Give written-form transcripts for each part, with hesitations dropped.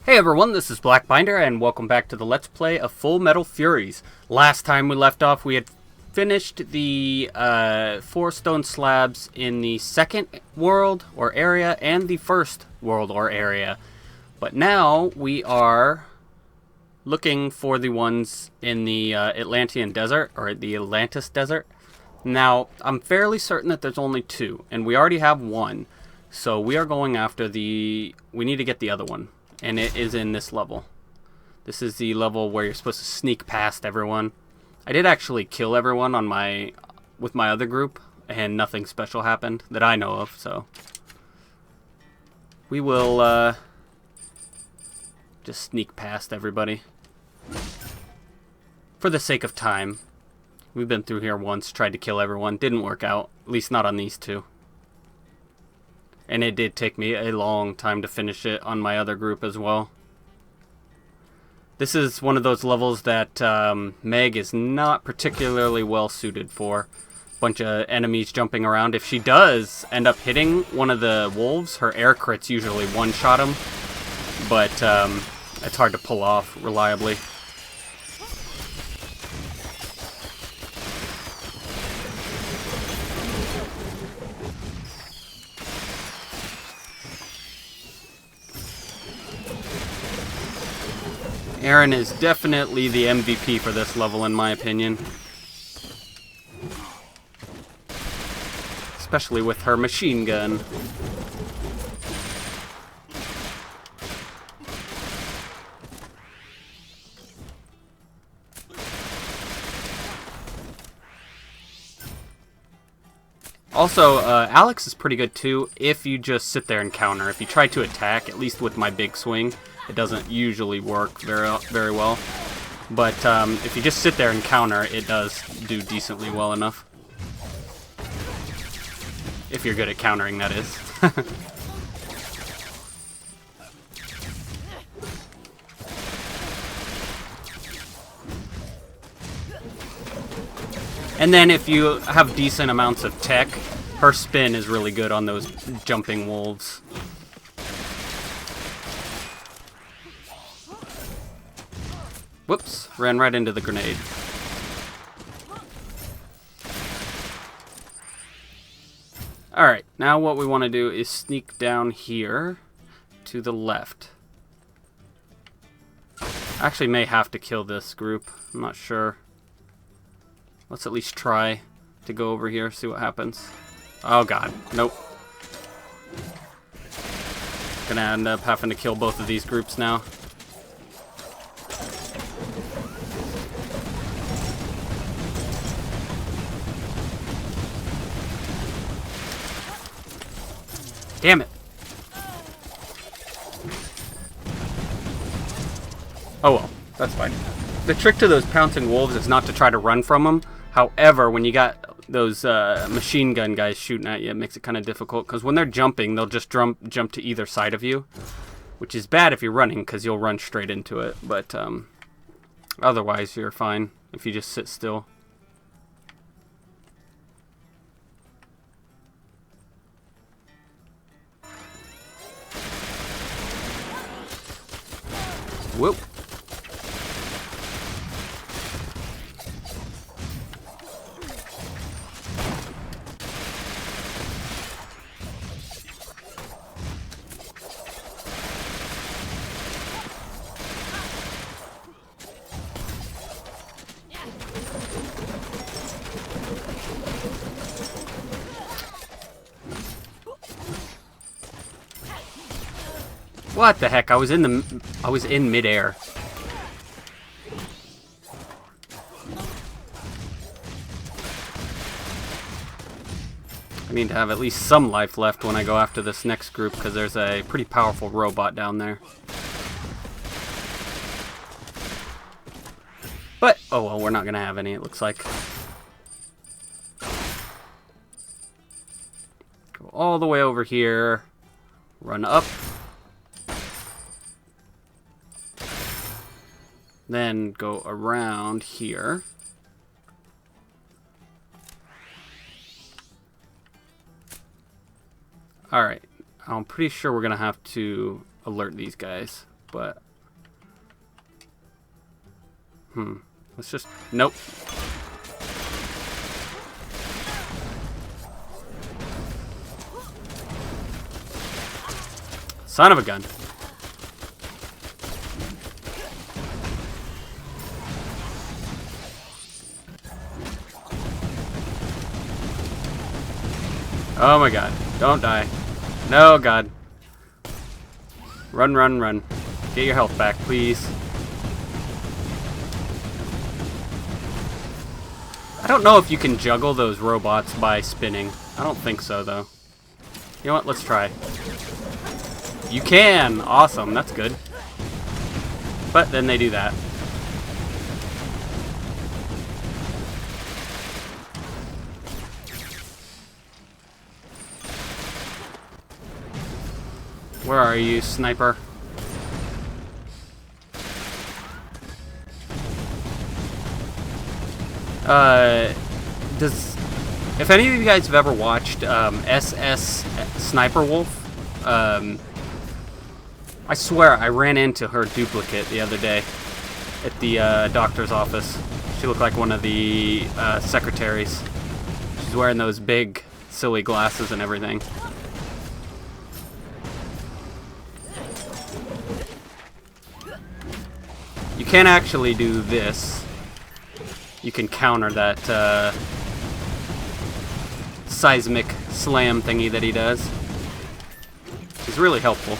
Hey everyone, this is Blackbinder, and welcome back to the Let's Play of Full Metal Furies. Last time we left off, we had finished the 4 stone slabs in the second world or area and the first world or area. But now we are looking for the ones in the Atlantean Desert, or the Atlantis Desert. Now, I'm fairly certain that there's only 2, and we already have 1. So we are going after we need to get the other one. And it is in this level. This is the level where you're supposed to sneak past everyone. I did actually kill everyone on with my other group, and nothing special happened that I know of, so we will just sneak past everybody. For the sake of time. We've been through here once, tried to kill everyone, didn't work out, at least not on these 2. And it did take me a long time to finish it on my other group as well. This is one of those levels that Meg is not particularly well suited for. Bunch of enemies jumping around. If she does end up hitting one of the wolves, her air crits usually one-shot him. But it's hard to pull off reliably. Erin is definitely the MVP for this level, in my opinion. Especially with her machine gun. Also, Alex is pretty good too if you just sit there and counter. If you try to attack, at least with my big swing, it doesn't usually work very well. But if you just sit there and counter, it does do decently well enough. If you're good at countering, that is. And then if you have decent amounts of tech, her spin is really good on those jumping wolves. Whoops, ran right into the grenade. Alright, now what we want to do is sneak down here to the left. I actually may have to kill this group, I'm not sure. Let's at least try to go over here, see what happens. Oh god, nope. Gonna end up having to kill both of these groups now. Damn it. Oh well, that's fine. The trick to those pouncing wolves is not to try to run from them. However, when you got those machine gun guys shooting at you, it makes it kind of difficult. Because when they're jumping, they'll just jump to either side of you. Which is bad if you're running, because you'll run straight into it. But otherwise, you're fine if you just sit still. Whoop. What the heck? I was in midair. I need to have at least some life left when I go after this next group, because there's a pretty powerful robot down there. But, oh well, we're not gonna have any, it looks like. Go all the way over here. Run up. Then go around here. Alright, I'm pretty sure we're going to have to alert these guys. but... Let's just... Nope. Son of a gun. Oh my god. Don't die. No, god. Run, run, run. Get your health back, please. I don't know if you can juggle those robots by spinning. I don't think so, though. You know what? Let's try. You can! Awesome. That's good. But then they do that. Where are you, sniper? If any of you guys have ever watched SS Sniper Wolf, I swear I ran into her duplicate the other day at the doctor's office. She looked like one of the secretaries. She's wearing those big, silly glasses and everything. You can actually do this. You can counter that seismic slam thingy that he does. It's really helpful.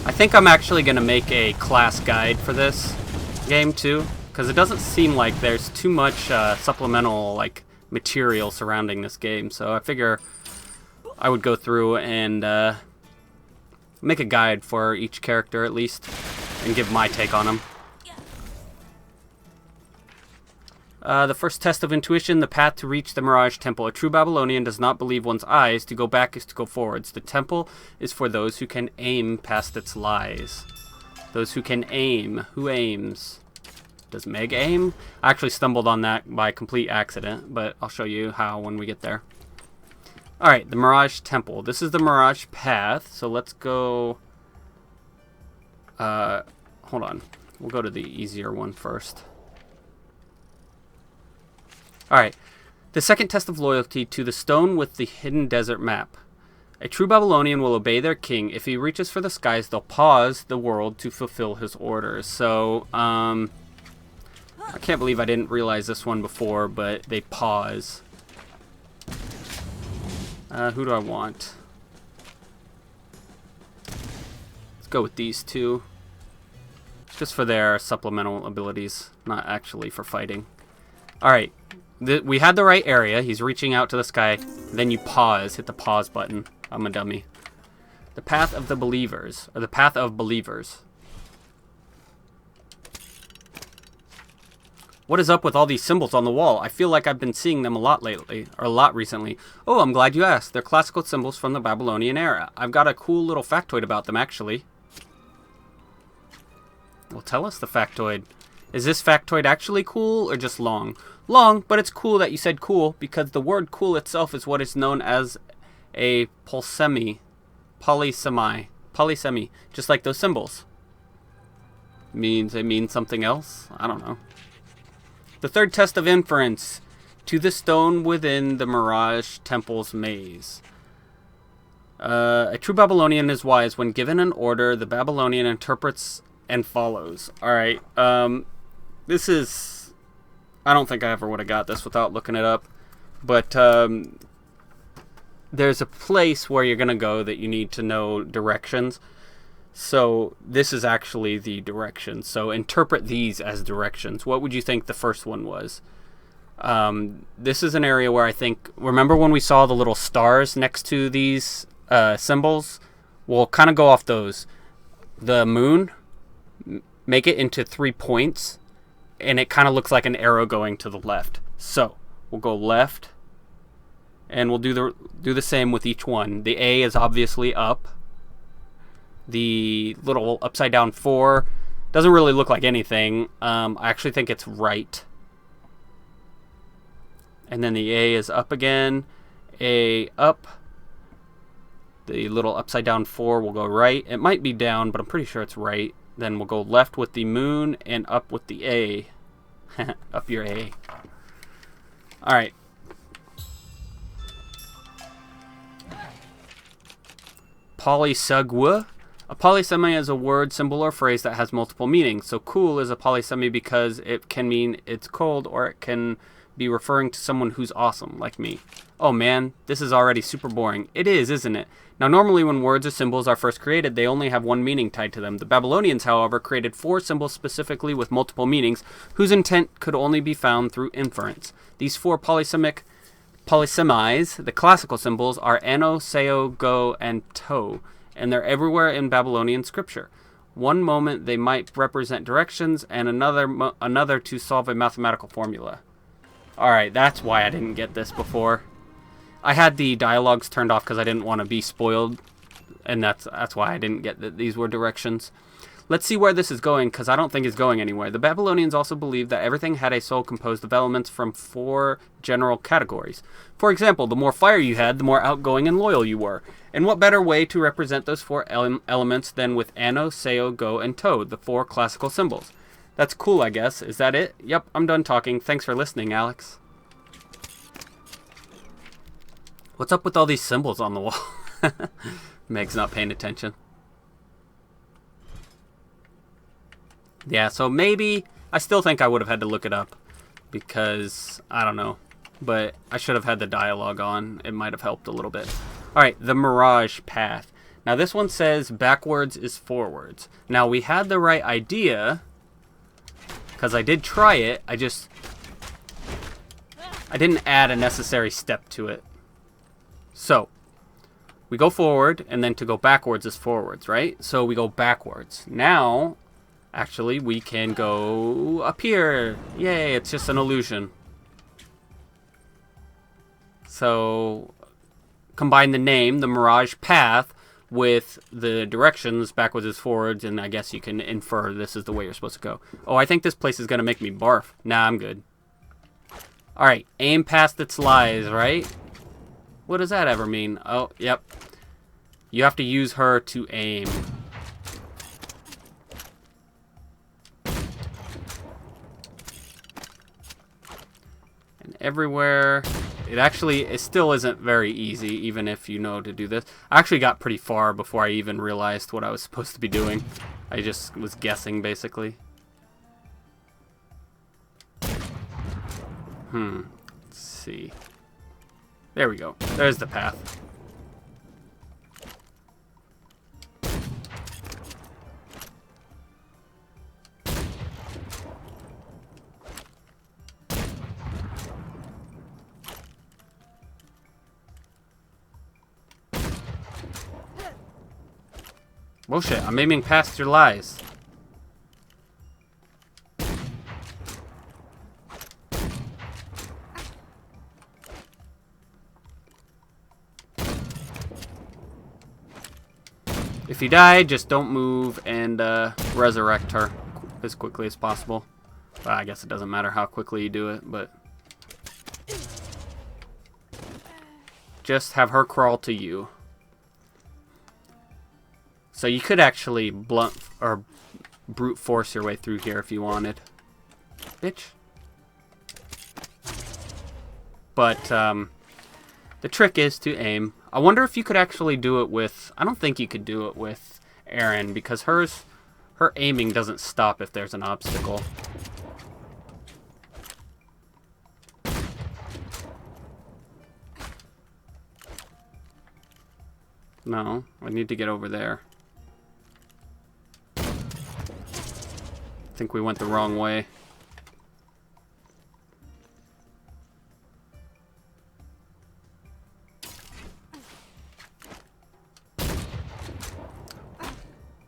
I think I'm actually going to make a class guide for this game too, because it doesn't seem like there's too much supplemental like material surrounding this game, so I figure I would go through and make a guide for each character at least, and give my take on them. The first test of intuition, the path to reach the Mirage Temple. A true Babylonian does not believe one's eyes. To go back is to go forwards. The temple is for those who can aim past its lies. Those who can aim. Who aims? Does Meg aim? I actually stumbled on that by complete accident, but I'll show you how when we get there. Alright, the Mirage Temple. This is the Mirage Path, so let's go... hold on. We'll go to the easier one first. Alright, the second test of loyalty to the stone with the hidden desert map. A true Babylonian will obey their king. If he reaches for the skies, they'll pause the world to fulfill his orders. So, I can't believe I didn't realize this one before, but they pause. Who do I want? Let's go with these two. Just for their supplemental abilities, not actually for fighting. Alright. We had the right area. He's reaching out to the sky. Then you pause. Hit the pause button. I'm a dummy. The path of the believers. Or the path of believers. What is up with all these symbols on the wall? I feel like I've been seeing them a lot lately. Or a lot recently. Oh, I'm glad you asked. They're classical symbols from the Babylonian era. I've got a cool little factoid about them, actually. Well, tell us the factoid. Is this factoid actually cool or just long? Long, but it's cool that you said cool, because the word cool itself is what is known as a polysemy, just like those symbols. It means something else? I don't know. The third test of inference, to the stone within the Mirage Temple's maze. A true Babylonian is wise. When given an order, the Babylonian interprets and follows. Alright, this is... I don't think I ever would have got this without looking it up. But there's a place where you're going to go that you need to know directions. So this is actually the directions. So interpret these as directions. What would you think the first one was? This is an area where I think... Remember when we saw the little stars next to these symbols? We'll kind of go off those. The moon, make it into 3 points. And it kind of looks like an arrow going to the left. So we'll go left, and we'll do the same with each one. The A is obviously up. The little upside down 4 doesn't really look like anything. I actually think it's right. And then the A is up again. A up. The little upside down 4 will go right. It might be down, but I'm pretty sure it's right. Then we'll go left with the moon and up with the A. Up your A. Alright. Polysegwa. A polysemy is a word, symbol, or phrase that has multiple meanings. So cool is a polysemy because it can mean it's cold, or it can be referring to someone who's awesome, like me. Oh man, this is already super boring. It is, isn't it? Now normally when words or symbols are first created, they only have one meaning tied to them. The Babylonians, however, created 4 symbols specifically with multiple meanings, whose intent could only be found through inference. These 4 polysemies, the classical symbols, are Ano, Seo, Go, and To, and they're everywhere in Babylonian scripture. One moment they might represent directions, and another to solve a mathematical formula. Alright, that's why I didn't get this before. I had the dialogues turned off because I didn't want to be spoiled, and that's why I didn't get that these were directions. Let's see where this is going, because I don't think it's going anywhere. The Babylonians also believed that everything had a soul composed of elements from 4 general categories. For example, the more fire you had, the more outgoing and loyal you were. And what better way to represent those 4 elements than with Ano, Seo, Go, and To, the 4 classical symbols? That's cool, I guess. Is that it? Yep, I'm done talking. Thanks for listening, Alex. What's up with all these symbols on the wall? Meg's not paying attention. Yeah, so maybe... I still think I would have had to look it up. Because, I don't know. But I should have had the dialogue on. It might have helped a little bit. Alright, the Mirage Path. Now this one says backwards is forwards. Now we had the right idea... because I did try it, I didn't add a necessary step to it. So, we go forward, and then to go backwards is forwards, right? So we go backwards. Now, actually, we can go up here. Yay, it's just an illusion. So, combine the name, the Mirage Path, with the directions, backwards is forwards, and I guess you can infer this is the way you're supposed to go. Oh, I think this place is going to make me barf. Nah, I'm good. Alright, aim past its lies, right? What does that ever mean? Oh, yep. You have to use her to aim. And everywhere... It still isn't very easy, even if you know to do this. I actually got pretty far before I even realized what I was supposed to be doing. I just was guessing, basically. Let's see. There we go. There's the path. Bullshit, I'm aiming past your lies. If you die, just don't move and resurrect her as quickly as possible. Well, I guess it doesn't matter how quickly you do it, but... just have her crawl to you. So you could actually blunt or brute force your way through here if you wanted. Bitch. But the trick is to aim. I wonder if you could actually do it with... I don't think you could do it with Erin because her aiming doesn't stop if there's an obstacle. No, I need to get over there. I think we went the wrong way.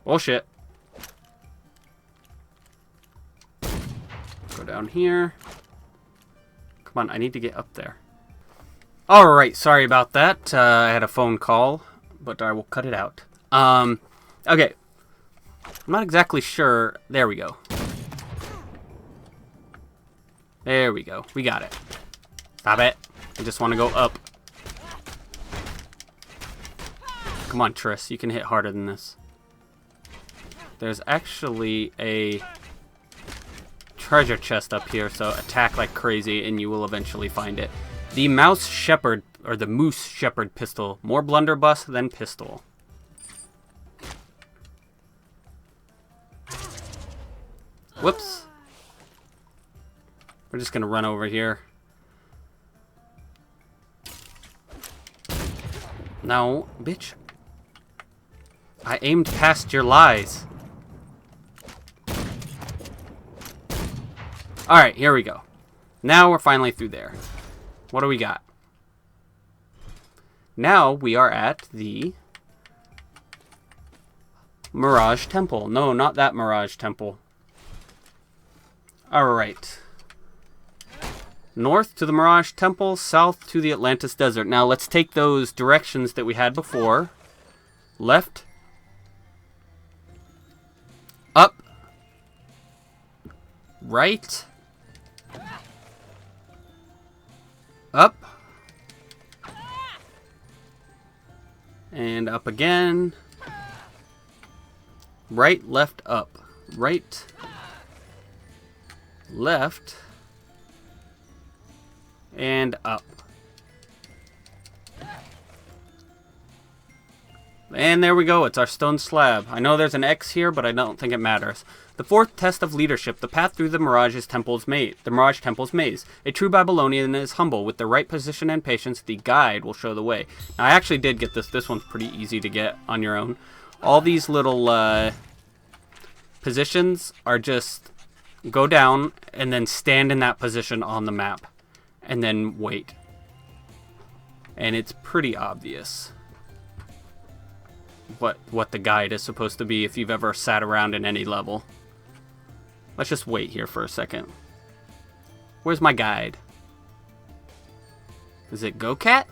Bullshit. Go down here. Come on, I need to get up there. Alright, sorry about that. I had a phone call, but I will cut it out. Okay. I'm not exactly sure. There we go. There we go. We got it. Stop it. I just want to go up. Come on, Triss. You can hit harder than this. There's actually a treasure chest up here, so attack like crazy and you will eventually find it. The Mouse Shepherd, or the Moose Shepherd pistol. More blunderbuss than pistol. Whoops. We're just gonna run over here. No, bitch. I aimed past your lies. Alright, here we go. Now we're finally through there. What do we got? Now we are at the Mirage Temple. No, not that Mirage Temple. Alright. North to the Mirage Temple, south to the Atlantis Desert. Now let's take those directions that we had before. Left. Up. Right. Up. And up again. Right, left, up. Right. Left. And up. And there we go, it's our stone slab. I know there's an X here, but I don't think it matters. The fourth test of leadership, the path through the Mirage Temple's maze. A true Babylonian is humble. With the right position and patience, the guide will show the way. Now, I actually did get this. This one's pretty easy to get on your own. All these little positions are just go down and then stand in that position on the map. And then wait. And it's pretty obvious what the guide is supposed to be if you've ever sat around in any level. Let's just wait here for a second. Where's my guide? Is it Go Cat?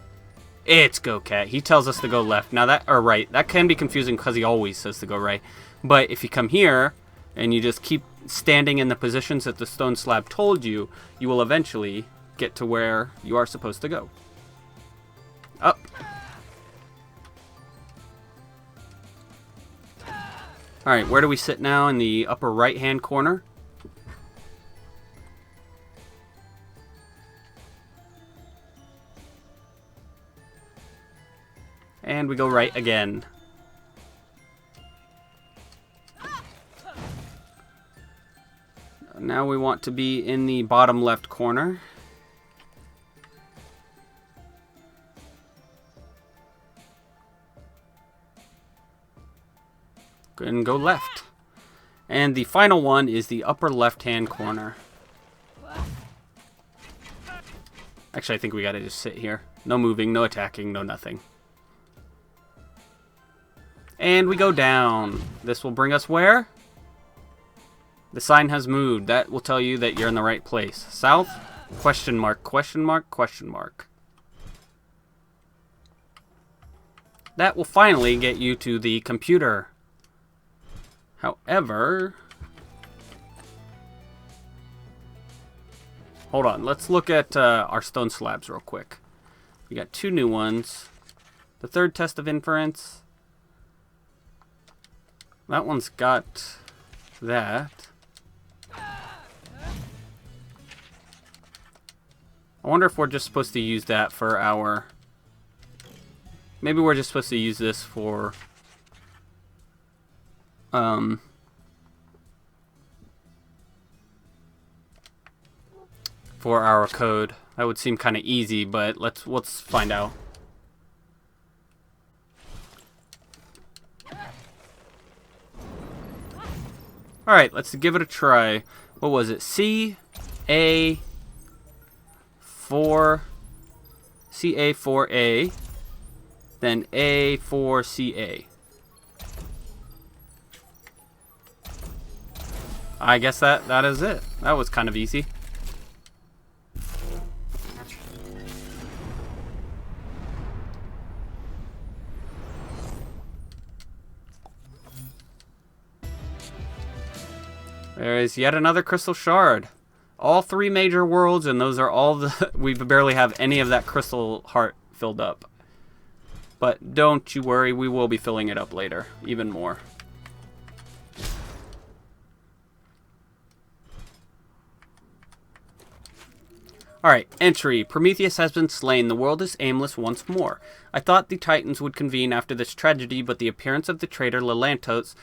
It's Go Cat. He tells us to go left. Now that, or right. That can be confusing because he always says to go right. But if you come here and you just keep standing in the positions that the stone slab told you, you will eventually get to where you are supposed to go. Up. Alright, where do we sit now? In the upper right-hand corner? And we go right again. Now we want to be in the bottom left corner. And go left. And the final one is the upper left-hand corner. Actually, I think we gotta just sit here. No moving, no attacking, no nothing. And we go down. This will bring us where? The sign has moved. That will tell you that you're in the right place. South? Question mark, question mark, question mark. That will finally get you to the computer. However, hold on. Let's look at our stone slabs real quick. We got two new ones. The third test of inference. That one's got that. I wonder if we're just supposed to use that for our... Maybe we're just supposed to use this for... for our code. That would seem kind of easy, but let's find out. Alright, let's give it a try. What was it? CA4A, then A4CA. I guess that is it. That was kind of easy. There is yet another crystal shard. all 3 major worlds, and those are all the... we barely have any of that crystal heart filled up. But don't you worry, we will be filling it up later, even more. Alright, entry. Prometheus has been slain. The world is aimless once more. I thought the Titans would convene after this tragedy, but the appearance of the traitor Lelantos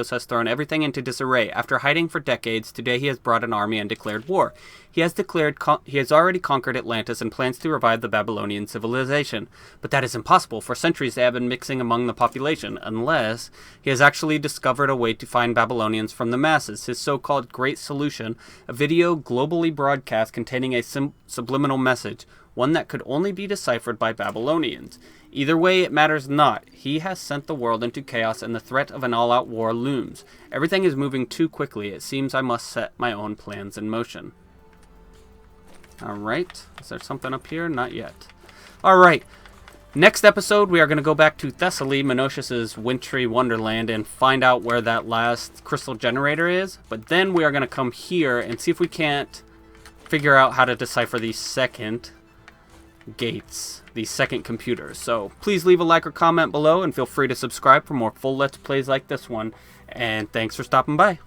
has thrown everything into disarray. After hiding for decades, today he has brought an army and declared war. He has already conquered Atlantis and plans to revive the Babylonian civilization. But that is impossible. For centuries they have been mixing among the population, unless he has actually discovered a way to find Babylonians from the masses. His so-called Great Solution, a video globally broadcast containing a subliminal message, one that could only be deciphered by Babylonians. Either way, it matters not. He has sent the world into chaos, and the threat of an all-out war looms. Everything is moving too quickly. It seems I must set my own plans in motion. Alright. Is there something up here? Not yet. Alright. Next episode, we are going to go back to Thessaly, Menoetius' wintry wonderland, and find out where that last crystal generator is. But then we are going to come here and see if we can't figure out how to decipher the second gates, the second computers. So please leave a like or comment below, and feel free to subscribe for more full Let's Plays like this one. And thanks for stopping by.